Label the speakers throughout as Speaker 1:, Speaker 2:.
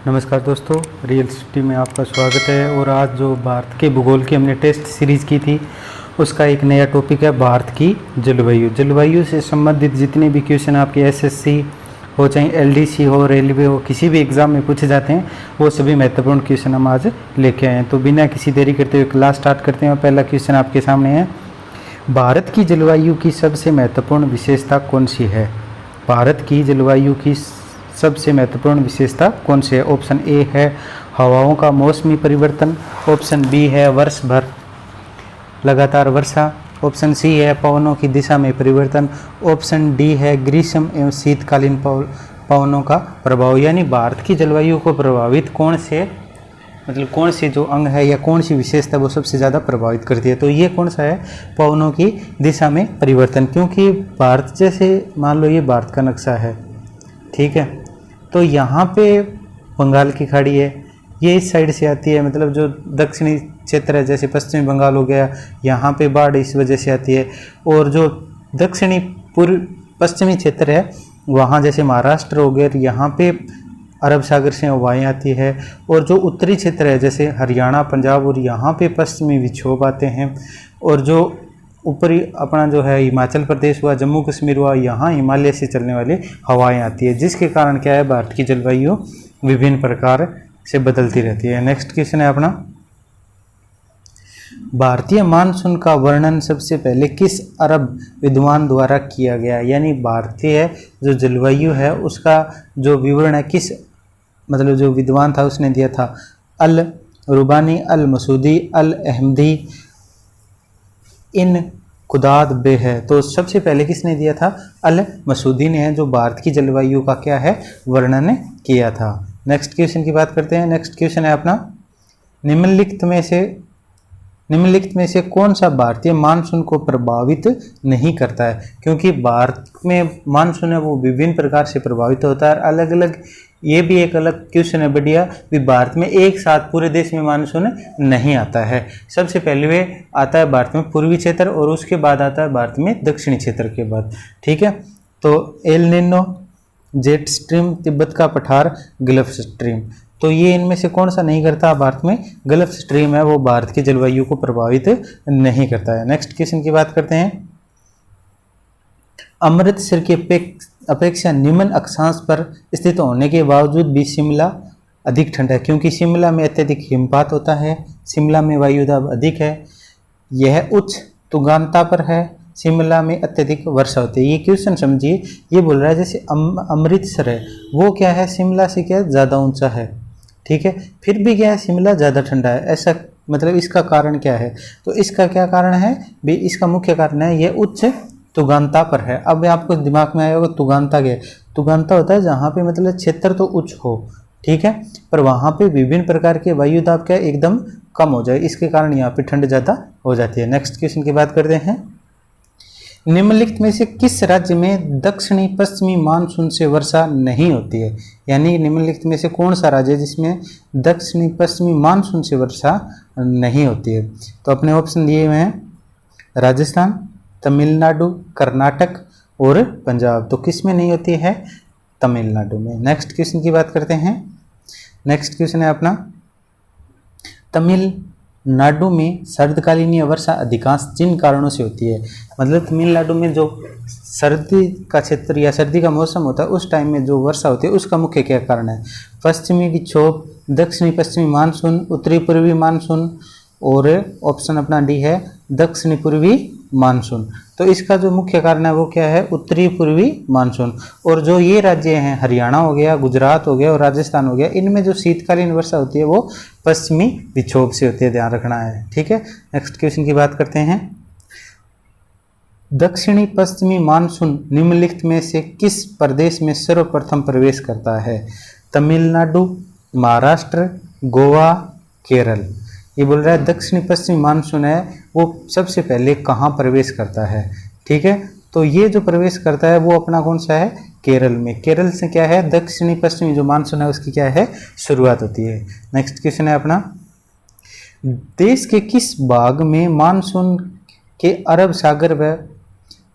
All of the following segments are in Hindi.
Speaker 1: नमस्कार दोस्तों, रियल सिटी में आपका स्वागत है। और आज जो भारत के भूगोल की हमने टेस्ट सीरीज़ की थी उसका एक नया टॉपिक है भारत की जलवायु। जलवायु से संबंधित जितने भी क्वेश्चन आपके एसएससी हो चाहे एलडीसी हो, रेलवे हो, किसी भी एग्ज़ाम में पूछे जाते हैं वो सभी महत्वपूर्ण क्वेश्चन हम आज लेके आए हैं। तो बिना किसी देरी करते हुए क्लास स्टार्ट करते हैं। पहला क्वेश्चन आपके सामने है, भारत की जलवायु की सबसे महत्वपूर्ण विशेषता कौन सी है? भारत की जलवायु की सबसे महत्वपूर्ण विशेषता कौन सी है? ऑप्शन ए है हवाओं का मौसमी परिवर्तन, ऑप्शन बी है वर्ष भर लगातार वर्षा, ऑप्शन सी है पवनों की दिशा में परिवर्तन, ऑप्शन डी है ग्रीष्म एवं शीतकालीन पवनों का प्रभाव। यानी भारत की जलवायु को प्रभावित कौन से जो अंग है या कौन सी विशेषता वो सबसे ज़्यादा प्रभावित करती है? तो ये कौन सा है? पवनों की दिशा में परिवर्तन। क्योंकि भारत जैसे मान लो ये भारत का नक्शा है, ठीक है, तो यहाँ पे बंगाल की खाड़ी है, ये इस साइड से आती है, मतलब जो दक्षिणी क्षेत्र है जैसे पश्चिमी बंगाल हो गया, यहाँ पे बाढ़ इस वजह से आती है। और जो दक्षिणी पूर्व पश्चिमी क्षेत्र है वहाँ जैसे महाराष्ट्र हो गया, यहाँ पे अरब सागर से हवाएं आती है। और जो उत्तरी क्षेत्र है जैसे हरियाणा, पंजाब, और यहाँ पे पश्चिमी विक्षोभ आते हैं। और जो ऊपरी अपना जो है हिमाचल प्रदेश हुआ, जम्मू कश्मीर हुआ, यहाँ हिमालय से चलने वाली हवाएं आती है, जिसके कारण क्या है भारत की जलवायु विभिन्न प्रकार से बदलती रहती है। नेक्स्ट क्वेश्चन है अपना, भारतीय मानसून का वर्णन सबसे पहले किस अरब विद्वान द्वारा किया गया? यानी भारतीय जो जलवायु है उसका जो विवरण है किस जो विद्वान था उसने दिया था? अल रुबानी, अल मसूदी, अल अहमदी, इन खुदाद बे है। तो सबसे पहले किसने दिया था? अल मसूदी ने है, जो भारत की जलवायु का क्या है वर्णन किया था। नेक्स्ट क्वेश्चन की बात करते हैं। नेक्स्ट क्वेश्चन है अपना, निम्नलिखित में से कौन सा भारतीय मानसून को प्रभावित नहीं करता है? क्योंकि भारत में मानसून है वो विभिन्न प्रकार से प्रभावित होता है, अलग अलग। ये भी एक अलग क्वेश्चन है बढ़िया भी, भारत में एक साथ पूरे देश में मानसून नहीं आता है। सबसे पहले वे आता है भारत में पूर्वी क्षेत्र और उसके बाद आता है भारत में दक्षिणी क्षेत्र के बाद, ठीक है। तो El Nino, jet stream, Tibet का पठार, गल्फ स्ट्रीम, तो ये इनमें से कौन सा नहीं करता भारत में? गल्फ स्ट्रीम है वो भारत की जलवायु को प्रभावित नहीं करता है। नेक्स्ट क्वेश्चन की बात करते हैं, अमृतसर की अपेक्षा निम्न अक्षांश पर स्थित होने के बावजूद भी शिमला अधिक ठंडा है, क्योंकि शिमला में अत्यधिक हिमपात होता है, शिमला में वायुदाब अधिक है, यह उच्च तुंगानता पर है, शिमला में अत्यधिक वर्षा होती है। ये क्वेश्चन समझिए, ये बोल रहा है जैसे अमृतसर है वो क्या है शिमला से क्या ज़्यादा ऊंचा है, ठीक है, फिर भी क्या है शिमला ज़्यादा ठंडा है। ऐसा इसका कारण क्या है? तो इसका क्या कारण है भी? इसका मुख्य कारण है ये उच्च तुगानता पर है। अब आपको दिमाग में आया होगा तुगानता क्या है? तुगानता होता है जहाँ पे क्षेत्र तो उच्च हो, ठीक है, पर वहाँ पे विभिन्न प्रकार के वायुदाब क्या एकदम कम हो जाए, इसके कारण यहाँ पे ठंड ज़्यादा हो जाती है। नेक्स्ट क्वेश्चन की बात करते हैं, निम्नलिखित में से किस राज्य में दक्षिणी पश्चिमी मानसून से वर्षा नहीं होती है? यानी निम्नलिखित में से कौन सा राज्य है जिसमें दक्षिणी पश्चिमी मानसून से वर्षा नहीं होती है? तो अपने ऑप्शन दिए हुए हैं राजस्थान, तमिलनाडु, कर्नाटक और पंजाब। तो किस में नहीं होती है? तमिलनाडु में। नेक्स्ट क्वेश्चन की बात करते हैं। नेक्स्ट क्वेश्चन है अपना, तमिलनाडु में सर्दकालीन वर्षा अधिकांश जिन कारणों से होती है? तमिलनाडु में जो सर्दी का क्षेत्र या सर्दी का मौसम होता है उस टाइम में जो वर्षा होती है उसका मुख्य क्या कारण है? पश्चिमी विक्षोभ, दक्षिणी पश्चिमी मानसून, उत्तरी पूर्वी मानसून, और ऑप्शन अपना डी है दक्षिणी पूर्वी मानसून। तो इसका जो मुख्य कारण है वो क्या है? उत्तरी पूर्वी मानसून। और जो ये राज्य हैं हरियाणा हो गया, गुजरात हो गया और राजस्थान हो गया, इनमें जो शीतकालीन वर्षा होती है वो पश्चिमी विक्षोभ से होती है, ध्यान रखना है, ठीक है। नेक्स्ट क्वेश्चन की बात करते हैं, दक्षिणी पश्चिमी मानसून निम्नलिखित में से किस प्रदेश में सर्वप्रथम प्रवेश करता है? तमिलनाडु, महाराष्ट्र, गोवा, केरल। ये बोल रहा है दक्षिणी पश्चिमी मानसून है वो सबसे पहले कहाँ प्रवेश करता है, ठीक है। तो ये जो प्रवेश करता है वो अपना कौन सा है? केरल में। केरल से क्या है दक्षिणी पश्चिमी जो मानसून है उसकी क्या है शुरुआत होती है। नेक्स्ट क्वेश्चन है अपना, देश के किस भाग में मानसून के अरब सागर व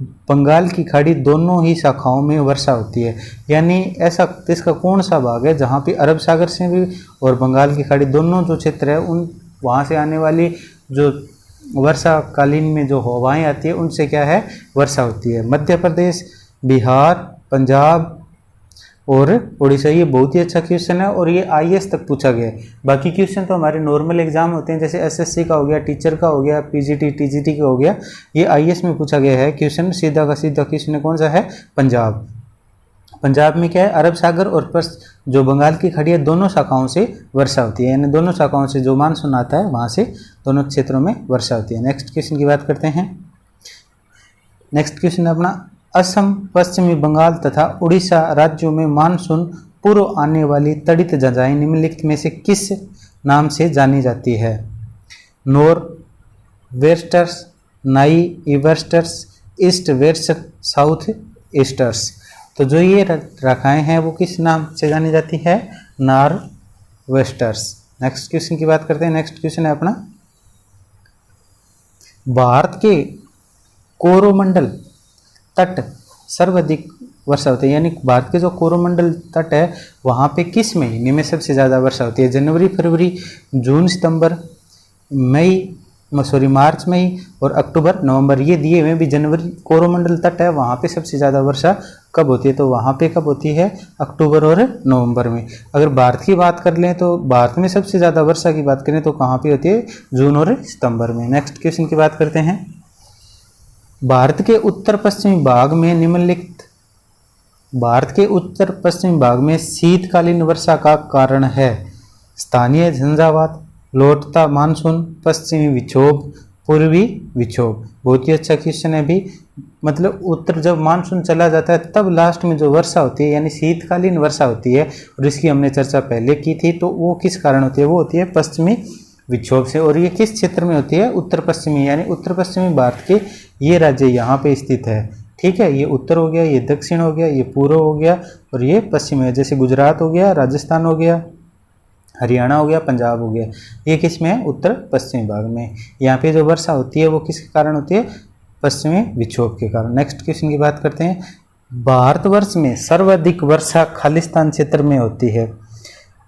Speaker 1: बंगाल की खाड़ी दोनों ही शाखाओं में वर्षा होती है। यानी ऐसा इसका कौन सा भाग है जहाँ पे अरब सागर से भी और बंगाल की खाड़ी दोनों जो क्षेत्र है उन वहाँ से आने वाली जो वर्षाकालीन में जो हवाएं आती है उनसे क्या है, वर्षा होती है। मध्य प्रदेश, बिहार, पंजाब और उड़ीसा। ये बहुत ही अच्छा क्वेश्चन है और ये आईएएस तक पूछा गया है। बाकी क्वेश्चन तो हमारे नॉर्मल एग्जाम होते हैं, जैसे एसएससी का हो गया, टीचर का हो गया, पीजीटी टीजीटी का हो गया। ये आईएएस में पूछा गया है क्वेश्चन, सीधा का सीधा क्वेश्चन कौन सा है, पंजाब। पंजाब में क्या है, अरब सागर और जो बंगाल की खाड़ी है दोनों शाखाओं से वर्षा होती है। यानी दोनों शाखाओं से जो मानसून आता है वहाँ से दोनों क्षेत्रों में वर्षा होती है। नेक्स्ट क्वेश्चन की बात करते हैं। नेक्स्ट क्वेश्चन है अपना, असम, पश्चिमी बंगाल तथा उड़ीसा राज्यों में मानसून पूर्व आने वाली तड़ित जजाएं निम्नलिखित में से किस नाम से जानी जाती है? नॉर्थ वेस्टर्स, नाई ईवेस्टर्स, ईस्ट वेस्ट, साउथ ईस्टर्स। तो जो ये रेखाएं हैं वो किस नाम से जानी जाती है, नॉर्थ वेस्टर्स। नेक्स्ट क्वेश्चन की बात करते हैं। नेक्स्ट क्वेश्चन है अपना, भारत के कोरोमंडल तट सर्वाधिक वर्षा होती है। यानी भारत के जो कोरोमंडल तट है वहाँ पे किस महीने में सबसे ज़्यादा वर्षा होती है? जनवरी, फरवरी, जून, सितंबर, मार्च, मई और अक्टूबर, नवंबर। ये दिए हुए भी जनवरी कोरोमंडल तट है वहाँ पे सबसे ज़्यादा वर्षा कब होती है? तो वहाँ पे कब होती है, अक्टूबर और नवंबर में। अगर भारत की बात कर लें तो भारत में सबसे ज़्यादा वर्षा की बात करें तो कहाँ पे होती है, जून और सितंबर में। नेक्स्ट क्वेश्चन की बात करते हैं। भारत के उत्तर पश्चिमी भाग में निम्नलिखित भारत के उत्तर पश्चिमी भाग में शीतकालीन वर्षा का कारण है? स्थानीय झंझावात, लौटता मानसून, पश्चिमी विक्षोभ, पूर्वी विक्षोभ। बहुत ही अच्छा क्वेश्चन है भी। मतलब उत्तर जब मानसून चला जाता है तब लास्ट में जो वर्षा होती है यानी शीतकालीन वर्षा होती है, और इसकी हमने चर्चा पहले की थी। तो वो किस कारण होती है? वो होती है पश्चिमी विक्षोभ से। और ये किस क्षेत्र में होती है? उत्तर पश्चिमी, यानी उत्तर पश्चिमी भारत के ये राज्य यहाँ पे स्थित है। ठीक है, ये उत्तर हो गया, ये दक्षिण हो गया, ये पूर्व हो गया और ये पश्चिम है। जैसे गुजरात हो गया, राजस्थान हो गया, हरियाणा हो गया, पंजाब हो गया। ये किस में है? उत्तर पश्चिमी भाग में। यहाँ पे जो वर्षा होती है वो किसके कारण होती है? पश्चिमी विक्षोभ के कारण। नेक्स्ट क्वेश्चन की बात करते हैं। भारतवर्ष में सर्वाधिक वर्षा खालिस्तान क्षेत्र में होती है।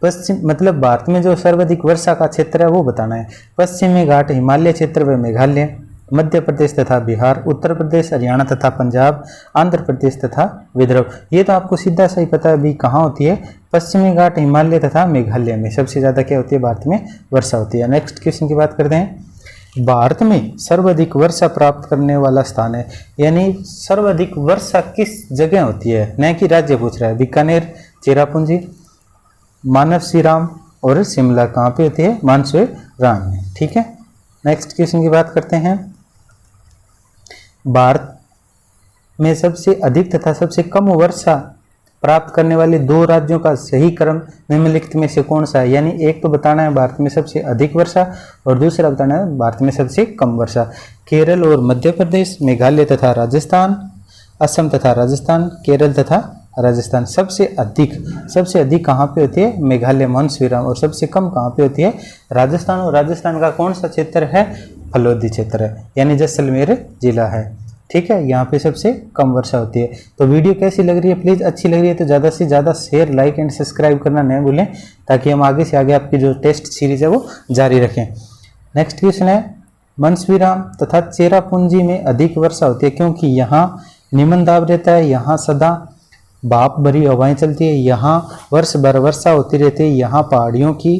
Speaker 1: पश्चिम मतलब भारत में जो सर्वाधिक वर्षा का क्षेत्र है वो बताना है। पश्चिमी घाट, हिमालय क्षेत्र व मेघालय, मध्य प्रदेश तथा बिहार, उत्तर प्रदेश, हरियाणा तथा पंजाब, आंध्र प्रदेश तथा विदर्भ। ये तो आपको सीधा सही पता है भी कहाँ होती है, पश्चिमी घाट, हिमालय तथा मेघालय में सबसे ज़्यादा क्या होती है, भारत में वर्षा होती है। नेक्स्ट क्वेश्चन की बात करते हैं। भारत में सर्वाधिक वर्षा प्राप्त करने वाला स्थान है, यानी सर्वाधिक वर्षा किस जगह होती है, न कि राज्य पूछ रहा है। बीकानेर, चेरापूंजी, मानवसीराम और शिमला कहाँ पे होती है, मानसरोवर में। ठीक है, नेक्स्ट क्वेश्चन की बात करते हैं। भारत में सबसे अधिक तथा सबसे कम वर्षा प्राप्त करने वाले दो राज्यों का सही क्रम निम्नलिखित में से कौन सा है? यानी एक तो बताना है भारत में सबसे अधिक वर्षा और दूसरा बताना है भारत में सबसे कम वर्षा। केरल और मध्य प्रदेश, मेघालय तथा राजस्थान, असम तथा राजस्थान, केरल तथा राजस्थान। सबसे अधिक कहाँ पे होती है, मेघालय मानसरोवर, और सबसे कम कहाँ पे होती है, राजस्थान। और राजस्थान का कौन सा क्षेत्र है, फलोदी क्षेत्र है, यानी जैसलमेर जिला है। ठीक है, यहाँ पे सबसे कम वर्षा होती है। तो वीडियो कैसी लग रही है, प्लीज़ अच्छी लग रही है तो ज़्यादा से ज़्यादा शेयर, लाइक एंड सब्सक्राइब करना न भूलें, ताकि हम आगे से आगे आपकी जो टेस्ट सीरीज है वो जारी रखें। नेक्स्ट क्वेश्चन है, मानसरोवर तथा चेरापूंजी में अधिक वर्षा होती है क्योंकि यहाँ निम्न दाब रहता है, यहाँ सदा भाप भरी हवाएं चलती है, यहाँ वर्ष भर वर्षा होती रहती है, यहाँ पहाड़ियों की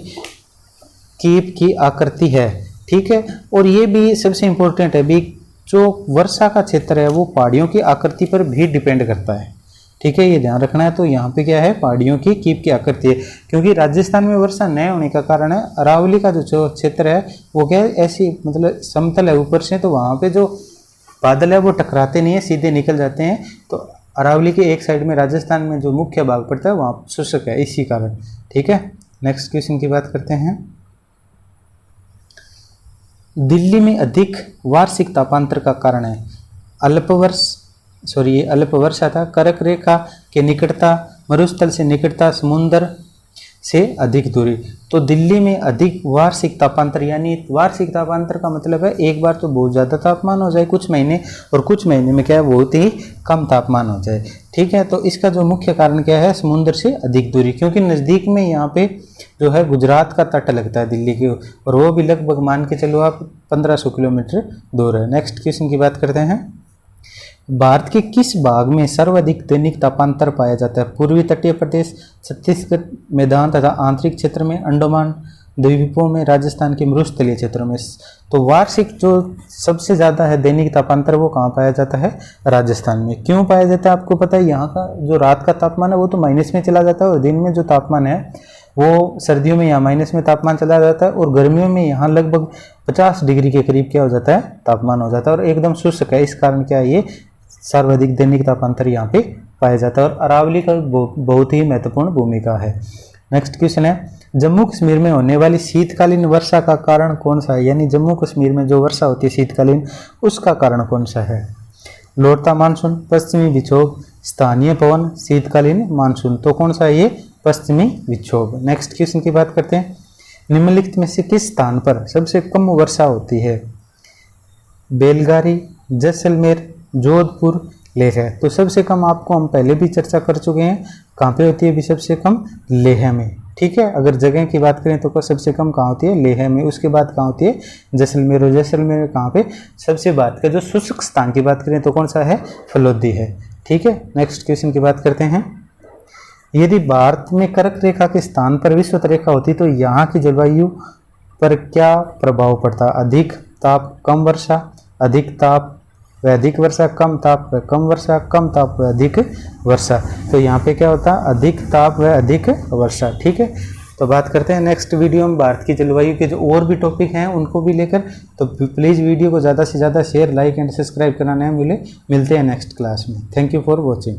Speaker 1: कीप की आकृति है। ठीक है, और ये भी सबसे इम्पोर्टेंट है भी, जो वर्षा का क्षेत्र है वो पहाड़ियों की आकृति पर भी डिपेंड करता है। ठीक है, ये ध्यान रखना है। तो यहाँ पे क्या है, पहाड़ियों की कीप की आकृति है, क्योंकि राजस्थान में वर्षा न होने का कारण है अरावली का जो क्षेत्र है वो क्या है, ऐसी मतलब समतल है ऊपर से, तो वहाँ पे जो बादल है वो टकराते नहीं है, सीधे निकल जाते हैं। तो अरावली के एक साइड में राजस्थान में जो मुख्य भाग पड़ता है वहाँ शुष्क है, इसी कारण। ठीक है, नेक्स्ट क्वेश्चन की बात करते हैं। दिल्ली में अधिक वार्षिक तापांतर का कारण है अल्प वर्षा था, कर्क रेखा के निकटता, मरुस्थल से निकटता, समुद्र, से अधिक दूरी। तो दिल्ली में अधिक वार्षिक तापांतर, यानी वार्षिक तापांतर का मतलब है एक बार तो बहुत ज़्यादा तापमान हो जाए कुछ महीने, और कुछ महीने में क्या है बहुत ही कम तापमान हो जाए। ठीक है, तो इसका जो मुख्य कारण क्या है, समुद्र से अधिक दूरी, क्योंकि नज़दीक में यहाँ पे जो है गुजरात का तट लगता है दिल्ली के, और वो भी लगभग मान के चलो आप 1500 किलोमीटर दूर है। नेक्स्ट क्वेश्चन की बात करते हैं, भारत के किस भाग में सर्वाधिक दैनिक तापांतर पाया जाता है? पूर्वी तटीय प्रदेश, छत्तीसगढ़ मैदान तथा आंतरिक क्षेत्र में, अंडमान द्वीपों में, राजस्थान के मरुस्थलीय क्षेत्रों में। तो वार्षिक जो सबसे ज़्यादा है दैनिक तापांतर वो कहाँ पाया जाता है? राजस्थान में। क्यों पाया जाता है आपको पता है? यहाँ का जो रात का तापमान है वो तो माइनस में चला जाता है, और दिन में जो तापमान है वो सर्दियों में यहाँ माइनस में तापमान चला जाता है, और गर्मियों में यहाँ लगभग 50 डिग्री के करीब क्या हो जाता है? तापमान हो जाता है, और एकदम शुष्क है। इस कारण क्या है, ये सर्वाधिक दैनिक तापांतर यहाँ पे पाया जाता है, और अरावली का बहुत ही महत्वपूर्ण भूमिका है। नेक्स्ट क्वेश्चन है, जम्मू कश्मीर में होने वाली शीतकालीन वर्षा का कारण कौन सा है? यानी जम्मू कश्मीर में जो वर्षा होती है शीतकालीन, उसका कारण कौन सा है? लौटता मानसून, पश्चिमी विक्षोभ, स्थानीय पवन, शीतकालीन मानसून। तो कौन सा है ये? पश्चिमी विक्षोभ। नेक्स्ट क्वेश्चन की बात करते हैं, निम्नलिखित में से किस स्थान पर सबसे कम वर्षा होती है? बेलगारी, जैसलमेर, जोधपुर, लेह। तो सबसे कम आपको हम पहले भी चर्चा कर चुके हैं, कहाँ पे होती है अभी सबसे कम? लेह में। ठीक है, अगर जगह की बात करें तो सबसे कम कहाँ होती है? लेह में। उसके बाद कहाँ होती है? जैसलमेर। और जैसलमेर कहाँ पे? सबसे बात का जो शुष्क स्थान की बात करें तो कौन सा है? फलोदी है। ठीक है, नेक्स्ट क्वेश्चन की बात करते हैं, यदि भारत में कर्क रेखा के स्थान पर विषुवत रेखा होती तो यहाँ की जलवायु पर क्या प्रभाव पड़ता? अधिक ताप, कम वर्षा, अधिक ताप व अधिक वर्षा, कम ताप व कम वर्षा, कम ताप व अधिक वर्षा। तो यहाँ पे क्या होता है? अधिक ताप व अधिक वर्षा। ठीक है, तो बात करते हैं नेक्स्ट वीडियो में भारत की जलवायु के जो और भी टॉपिक हैं उनको भी लेकर। तो प्लीज़ वीडियो को ज़्यादा से ज़्यादा शेयर, लाइक एंड सब्सक्राइब करना नहीं भूलें। मिलते हैं नेक्स्ट क्लास में। Thank you for watching.